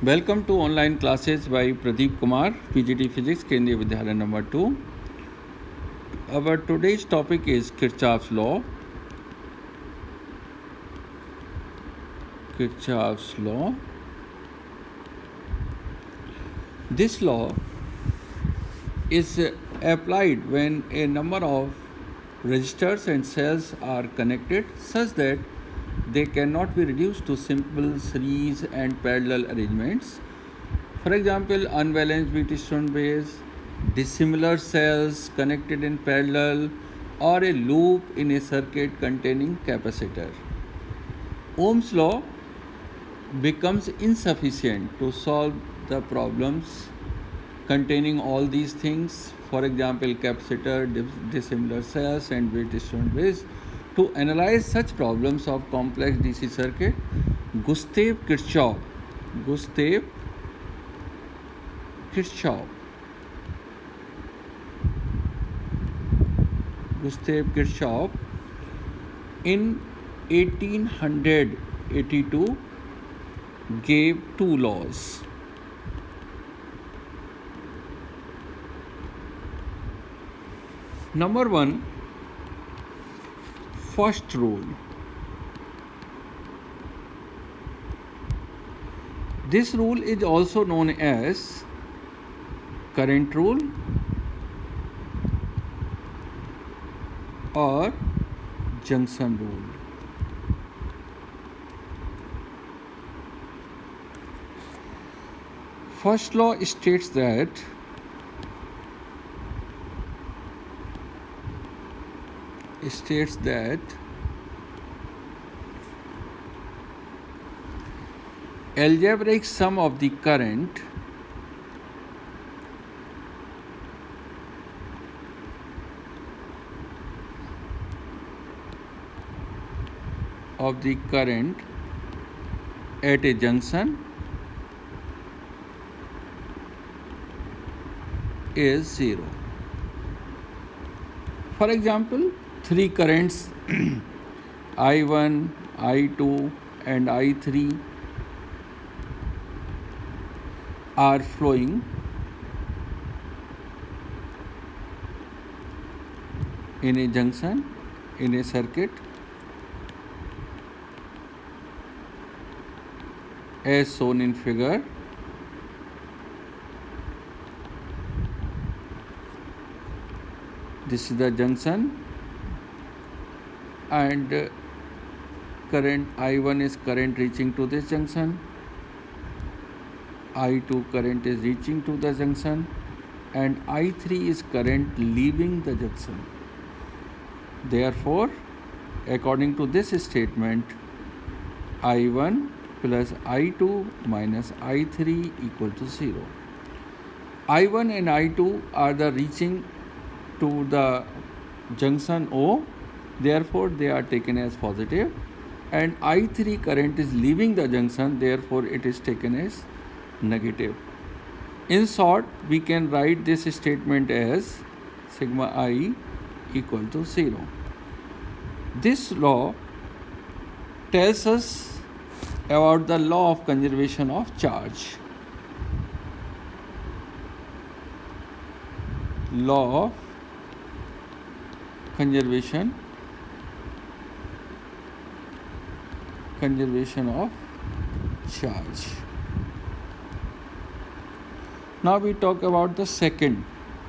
Welcome to online classes by Pradeep Kumar, PGT Physics, Kendriya Vidyalaya number 2. Our today's topic is Kirchhoff's law. Kirchhoff's law. This law is applied when a number of resistors and cells are connected such that they cannot be reduced to simple series and parallel arrangements. For example, unbalanced Wheatstone base, dissimilar cells connected in parallel, or a loop in a circuit containing capacitor. Ohm's law becomes insufficient to solve the problems containing all these things, for example, capacitor, dissimilar cells, and Wheatstone base. To analyze such problems of complex DC circuit, Gustav Kirchhoff in 1882 gave two laws. Number 1, first rule. This rule is also known as current rule or junction rule. First law states that algebraic sum of the current at a junction is 0. For example, three currents I1, I2 and I3 are flowing in a junction in a circuit as shown in figure. This is the junction, and current I1 is current reaching to this junction, I2 current is reaching to the junction, and I3 is current leaving the junction. Therefore, according to this statement, I1 plus I2 minus I3 equal to 0. I1 and I2 are the reaching to the junction O, therefore they are taken as positive, and I3 current is leaving the junction, therefore it is taken as negative. In short, we can write this statement as sigma I equal to 0. This law tells us about the law of conservation of charge. Law of conservation of charge. Now we talk about the second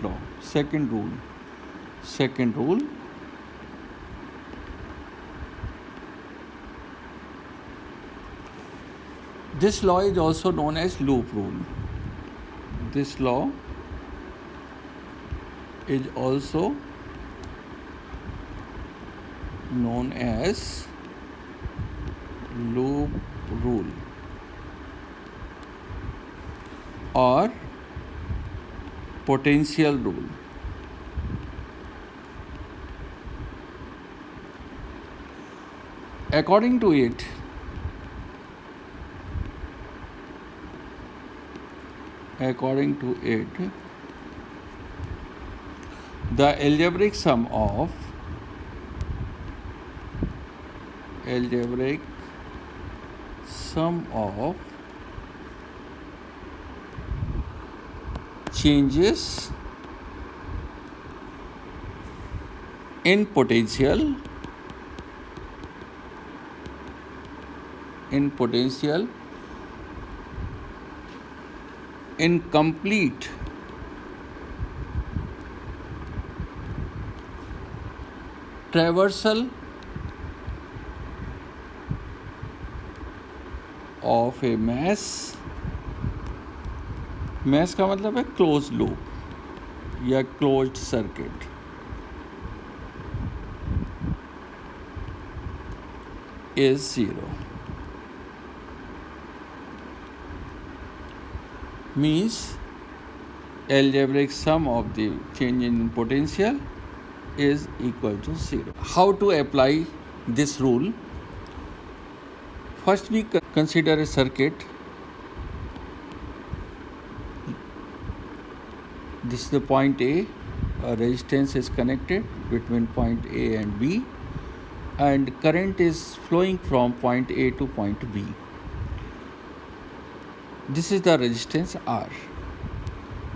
law, second rule. This law is also known as loop rule. This law is also known as loop rule or potential rule. According to it, the algebraic sum of changes in potential in complete traversal of a mass का मतलब है close loop या closed circuit is 0. Means algebraic sum of the change in potential is equal to 0. How to apply this rule? First we consider a circuit. This is the point A. A resistance is connected between point A and B, and current is flowing from point A to point B. This is the resistance R.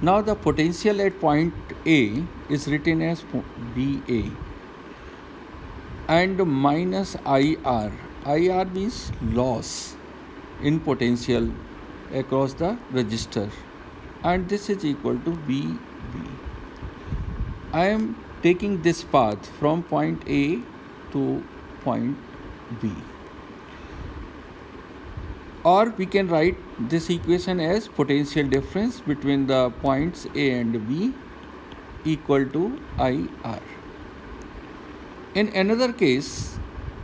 Now the potential at point A is written as BA and minus IR. IR means loss in potential across the resistor, and this is equal to BB. I am taking this path from point A to point B. Or we can write this equation as potential difference between the points A and B equal to IR. In another case,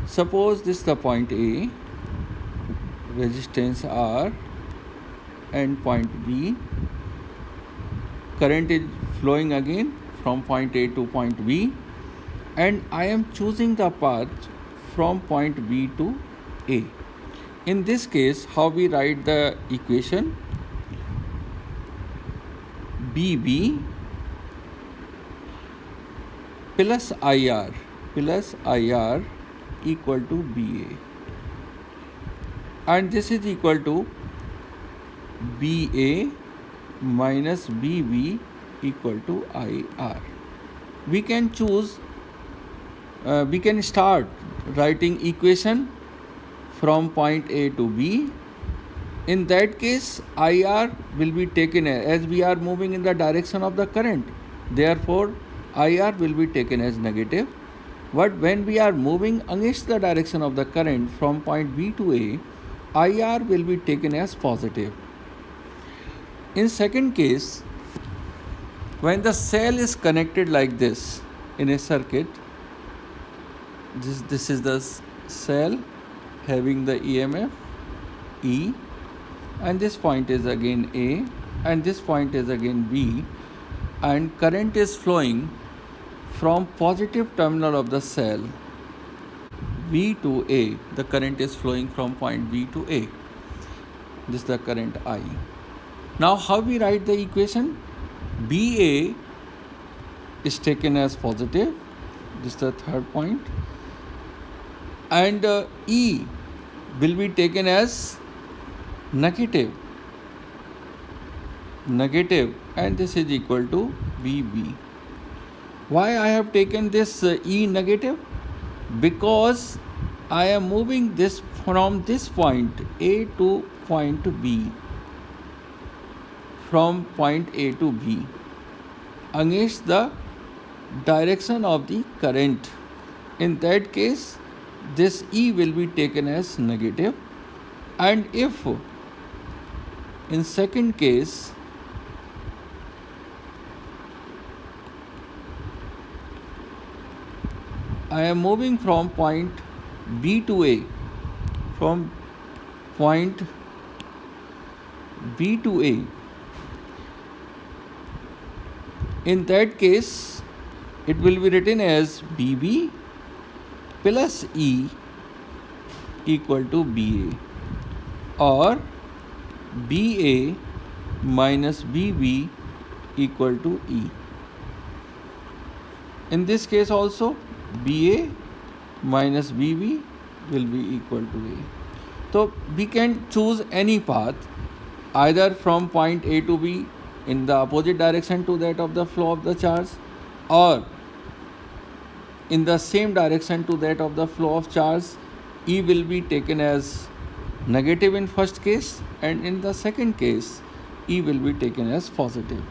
suppose this is the point A, resistance R, and point B. Current is flowing again from point A to point B, and I am choosing the path from point B to A. In this case, how we write the equation? BB plus IR equal to BA, and this is equal to BA minus BB equal to IR. We can choose, we can start writing equation from point A to B. In that case, IR will be taken as we are moving in the direction of the current. Therefore, IR will be taken as negative. But when we are moving against the direction of the current from point B to A, IR will be taken as positive. In second case, when the cell is connected like this in a circuit, this is the cell having the EMF E, and this point is again A, and this point is again B, and current is flowing from positive terminal of the cell B to A. The current is flowing from point B to A. This is the current I. Now how we write the equation? BA is taken as positive. This is the third point. And E will be taken as negative, and this is equal to BB. Why I have taken this E negative? Because I am moving this from this point A to point B, from point A to B against the direction of the current. In that case, this E will be taken as negative, and if in second case I am moving from point B to A, from point B to A, in that case it will be written as BB plus E equal to BA, or BA minus BB equal to E. In this case also, BA minus BB will be equal to A. So we can choose any path either from point A to B in the opposite direction to that of the flow of the charge, or in the same direction to that of the flow of charge, E will be taken as negative in first case, and in the second case E will be taken as positive.